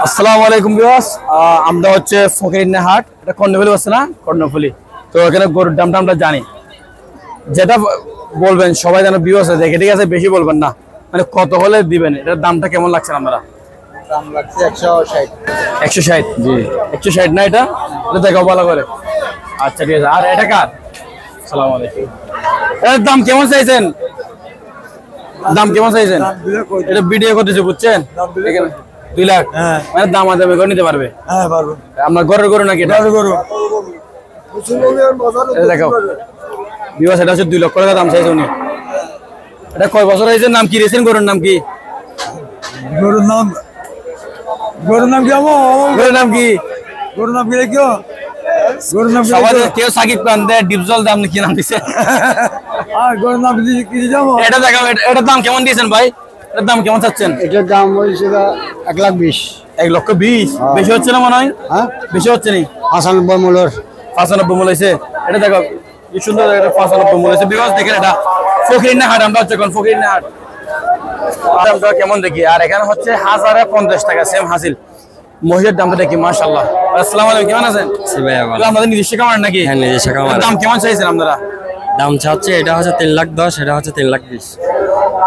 আসসালামু আলাইকুম ভিউয়ার্স, আমরা হচ্ছে ফকিরনা হাট, এটা কর্ণফুলি আছে না, কর্ণফুলি। তো এখানে গরুর দামটা আমরা জানি, যেটা বলবেন সবাই যেন ভিউয়ার্স দেখে, ঠিক আছে? বেশি বলবেন না, মানে কত হলে দিবেন, এটার দামটা কেমন লাগছে আপনারা? দাম লাগছে 160। 160? জি 160 না, এটা দেখাও ভালো করে। আচ্ছা ঠিক আছে। আর এটা কার? আসসালামু আলাইকুম। এর দাম কেমন চাইছেন? দাম কেমন চাইছেন? এটা ভিডিও করতেছে, বুঝছেন? এখানে 2 লাখ। মানে দাম আদামি করে নিতে পারবে? হ্যাঁ পারবো। আপনার ঘরের গরু নাকি এটা? গরু দেখো বিবাস, এটা হচ্ছে 2 লক্ষ টাকা দাম চাইছে উনি। এটা কয় বছর হয়েছে? নাম কি রেছেন গরুর নাম কি? গরুর নাম কি? গরুর নাম কি? গরুর নাম কি কেউ? গরুর নাম সবাই কেউ সাকিব খান দেয়, ডিপজল দাম কি নাম দিছে? গরুর নাম কি যাবো? এটা দেখাও, এটার দাম কেমন দিয়েছেন ভাই? এটার দাম কেমন চাচ্ছেন? এটার দাম হয়েছে 1,20,000। 1,20,000? বেশি হচ্ছে না মনে হয়? হ্যাঁ বেশি হচ্ছে নি? 95 মূল্যের। 95 মূল্য হয়েছে। এটা দেখো কি সুন্দর, এটা 95 মূল্য হয়েছে। বিকজ দেখেন এটা ফকিরনা হাট, আমরা হচ্ছে এখন ফকিরনা হাট। দামটা কেমন দেখি। আর এখানে হচ্ছে 1050 টাকা সেম হাসিল। মহিষের দামটা দেখি, মাশাআল্লাহ। আসসালামু আলাইকুম, কেমন আছেন? আমাদের নিজস্ব খামার নাকি? হ্যাঁ, নিজস্ব খামার। দাম কেমন চাইছেন আপনারা? দাম চাচ্ছে, এটা হচ্ছে 3,10,000, এটা হচ্ছে 3,20,000।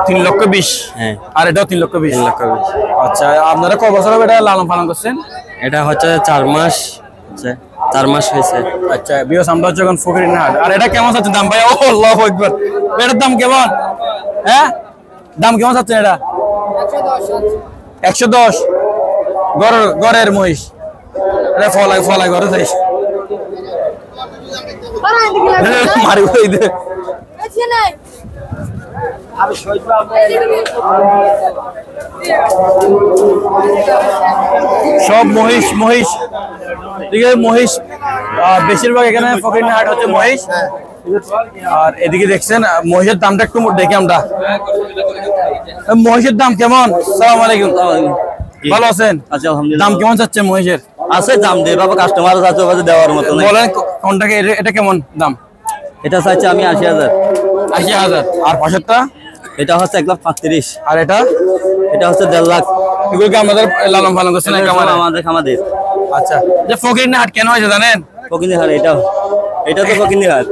3,20,000? হ্যাঁ, আর এটাও 3,20,000? 3,20,000। আচ্ছা, আপনারা কয় বছর হবে এটা লালন পালন করছেন? এটা হচ্ছে 4 মাস, 4 মাস হয়েছে। আচ্ছা বিয়স, আমরা হচ্ছে এখন ফকিরনা হাট। আর এটা কেমন চাচ্ছেন দাম ভাই? ও আল্লাহু আকবার, এটার দাম কেমন? হ্যাঁ, দাম কেমন চাচ্ছেন এটা? 110? গড়ের মহিষ, এটা ফলাই ঘরে যাই মারি বই দে। সব মহিষ ঠিক আছে, মহিষ বেশিরভাগ এখানে ফকিরনা হাট হচ্ছে মহিষ। আর এদিকে দেখছেন মহিষের দামটা একটু দেখি আমরা। মহিষের দাম কেমন? আসসালামু আলাইকুম, ভালো আছেন? আচ্ছা, আলহামদুলিল্লাহ। দাম কেমন চাচ্ছে মহিষের? আছে দাম দিয়ে বাবা, কাস্টমার আছে দেওয়ার মতো। বলেন কোনটাকে, এটা কেমন দাম? এটা চাইছে আমি 80,000। 80,000? আর পাশেরটা? এটা হচ্ছে 1,35,000। আর এটা? এটা হচ্ছে 1.5 লাখ। এগুলো কি আমাদের লালন পালন করছেন? আমাদের। আচ্ছা, যে ফকিরনা হাট কেন হয়েছে জানেন? ফকিনি হাট, এটা তো ফকিনি হাট।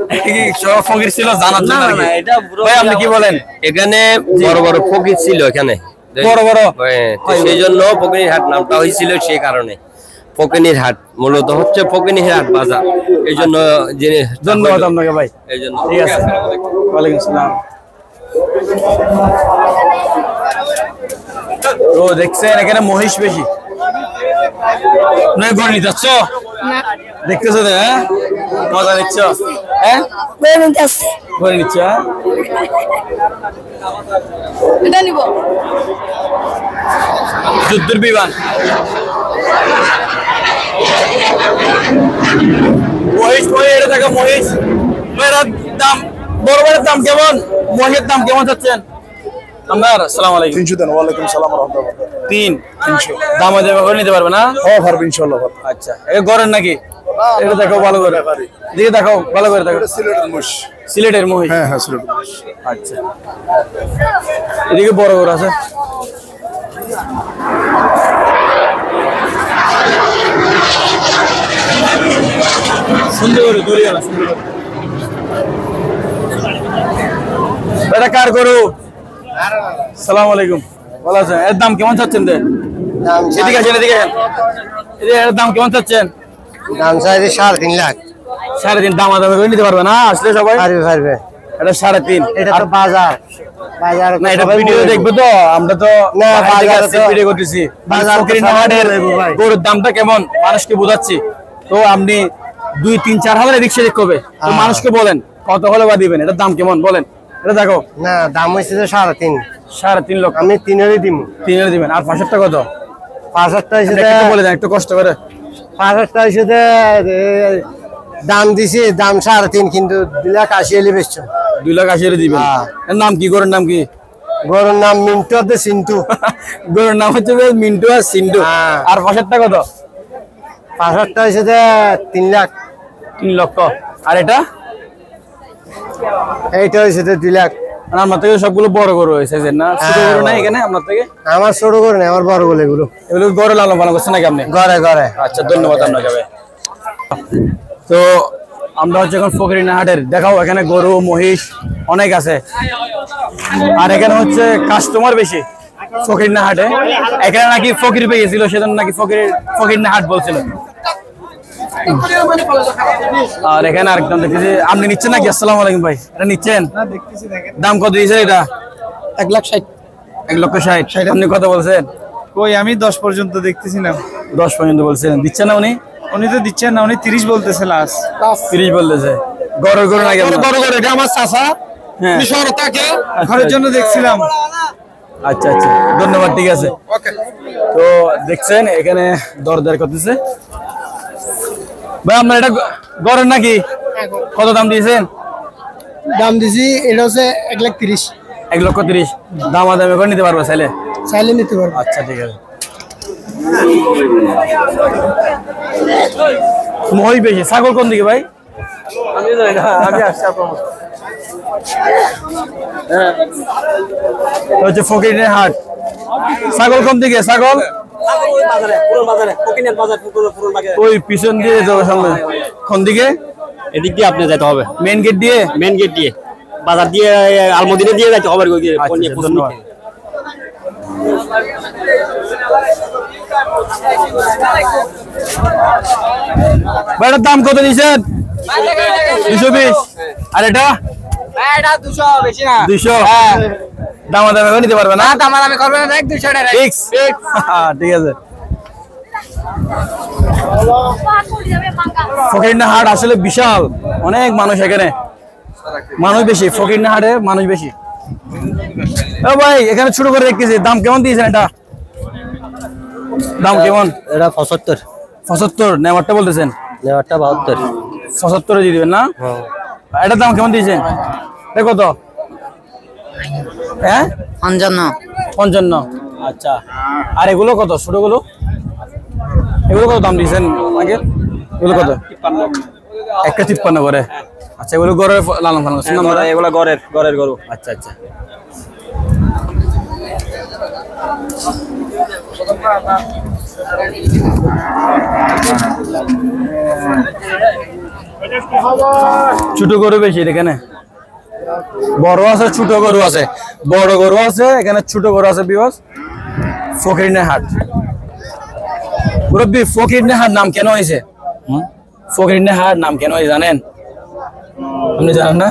সব ফকির ছিল জানার জন্য নাকি? এটা ভাই আপনি কি বলেন? এখানে বড় বড় ফকির ছিল, এখানে বড় সেই জন্য ফকিনীর হাট নামটা হয়েছিল। সেই কারণে ফকিনীর হাট মূলত হচ্ছে ফকিনীর হাট বাজার, এই জন্য। ধন্যবাদ আপনাকে ভাই, এই জন্য। ঠিক আছে, ওয়ালাইকুম আসসালাম। তো দেখছেন এখানে মহিষ বেশি। নয় ঘর নিতে যাচ্ছ? দেখতেছো তো? হ্যাঁ, মজা নিচ্ছ? হ্যাঁ, ঘরে নিচ্ছ? এটা নিব যুদ্ধের বিমান। মহিষ এটা দেখো মহিষ, দাম বড় দাম কেমন? মহিষের দাম কেমন চাচ্ছেন আপনার? আসসালামু আলাইকুম। 300 দেন। ওয়ালাইকুম সালাম ওয়া রাহমাতুল্লাহ। 300 দাম করে নিতে পারবে না? হ্যাঁ পারবো ইনশাআল্লাহ। আচ্ছা, এটা গরের নাকি? এটা দেখো ভালো করে, দিকে দেখো ভালো করে দেখো। সিলেটের মহিষ। সিলেটের মহিষ? হ্যাঁ হ্যাঁ, সিলেটের মহিষ। আচ্ছা, এদিকে বড় গরু আছে। সুন্দর গরু, দূরে গেল সুন্দর গরু। এটা কার গরু? আসসালামু আলাইকুম, ভালো আছেন? এর দাম কেমন চাচ্ছেন? এদিকে আসেন, এদিকে আসেন। এর দাম কেমন চাচ্ছেন? দাম চাইছে 3.5 লাখ। 3.5 দাম আদামি করে নিতে পারবে না আসলে সবাই? পারবে। এটা 3.5। এটা তো বাজার না, এটা ভিডিও দেখবো তো, আমরা তো না বাজার তো ভিডিও করতেছি। বাজার ফকিরনা হাটের গরুর দামটা কেমন মানুষকে বোঝাচ্ছি। তো আপনি 2-3-4 হাজার এদিক সেদিক করবে, তো মানুষকে বলেন কত হলে বা দিবেন, এটার দাম কেমন বলেন। এটা দেখো না, দাম হইছে 3.5। 3.5 লক্ষ? আমি 3 দিব। 3 দিবেন। আর 5টা কত? 5টা হইছে, বলে দেন একটু কষ্ট করে। 5টা হইছে দাম দিছি, দাম 3.5, কিন্তু 2,80,000 এলে বেচছো। 2,80,000 দিবেন? এর নাম কি? গরুর নাম কি? গরুর নাম মিন্টু আর সিন্টু। গরুর নাম হচ্ছে মিন্টু আর সিন্টু। আর 5টা কত? 5টা হইছে 3 লাখ। 3 লক্ষ। আর এটা? এইটা হইছে 2 লাখ। আর আপনার থেকে সবগুলো বড় গরু হয়েছে যে না ছোট গরু নাই এখানে আপনার থেকে? আমার ছোট করে নেই, আমার বড় বলে এগুলো। এগুলো গরু লালন পালন করছেন নাকি আপনি? ঘরে ঘরে। আচ্ছা, ধন্যবাদ আপনাকে ভাই। তো আমরা হচ্ছে এখন ফকিরিনা হাটের, দেখাও এখানে গরু মহিষ অনেক আছে, আর এখানে হচ্ছে কাস্টমার বেশি ফকিরিনা হাটে। এখানে নাকি ফকির পেয়েছিল, সেজন্য নাকি ফকিরিনা হাট বলছিল। আর এখানে আরেকজন দেখতেছি, আপনি নিচ্ছেন নাকি? আসসালামু আলাইকুম ভাই, এটা নিচ্ছেন? দাম কত দিয়েছে এটা? 1,60,000। 1,60,000। আপনি কত বলছেন? কই আমি 10 পর্যন্ত দেখতেছিলাম। 10 পর্যন্ত বলছেন, দিচ্ছেন না উনি? উনি তো দিচ্ছেন না, উনি 30 বলতেছে লাস্ট। 30 বলতেছে। গরু গরু নাকি? বড় করে, এটা আমার চাচা। হ্যাঁ, শহরে থাকে, ঘরের জন্য দেখছিলাম। আচ্ছা আচ্ছা, ধন্যবাদ, ঠিক আছে। তো দেখছেন এখানে দরদার করতেছে ভাই। আপনার এটা গরের নাকি? কত দাম দিয়েছেন? দাম দিছি, এটা হচ্ছে 1,30,000। 1,30,000। দামাদামি করে নিতে পারবো চাইলে? চাইলে নিতে পারবো। আচ্ছা, ঠিক আছে। মহিষ বেশি। ছাগল কোন দিকে ভাই? আমি জানি না, আমি আসছি আপনার হচ্ছে ফকিরের হাট। ছাগল কোন দিকে? ছাগল ওই পিছন দিয়ে যাবে সামনে। কোন দিকে? এদিক দিয়ে আপনি যেতে হবে, মেন গেট দিয়ে? মেন গেট দিয়ে, বাজার দিয়ে, আলমদিনে দিয়ে যাইতে হবে। আচ্ছা, ধন্যবাদ। ভাই এটার দাম কত দিয়েছেন? 220। আর এটা? এটা 200, বেশি না। 200। দামাদামি করে নিতে পারবে না? দামাদামি করবে না, 200 টাকা। ফিক্স। ঠিক আছে। ফকিরনা হাট আসলে বিশাল, অনেক মানুষ এখানে, মানুষ বেশি ফকিরনা হাটে, মানুষ বেশি। ও ভাই, এখানে ছোট করে দেখতেছি, দাম কেমন দিয়েছেন এটা? দাম কেমন? এটা 75, 75। নেওয়ারটা বলতেছেন? নেওয়ারটা 72। 75 দিয়ে দিবেন না? এটার দাম কেমন দিয়েছেন? এটা কত? হ্যাঁ, 55। আচ্ছা, আর এগুলো কত? ছোটগুলো এগুলো কত দাম দিয়েছেন আগে? এগুলো কত? 1,53 করে। আচ্ছা, এগুলো গরের লালন পালন করছেন না? এগুলা গরের গরু। আচ্ছা আচ্ছা। ছোট গরু বেশি এখানে, বড় আছে, ছোট গরু আছে, বড় গরু আছে এখানে, ছোট গরু আছে। বিকজ ফকিরনা হাট। মুরব্বি, ফকিরনা হাট নাম কেন হয়েছে? ফকিরনা হাট নাম কেন হয়েছে জানেন? আপনি জানেন না?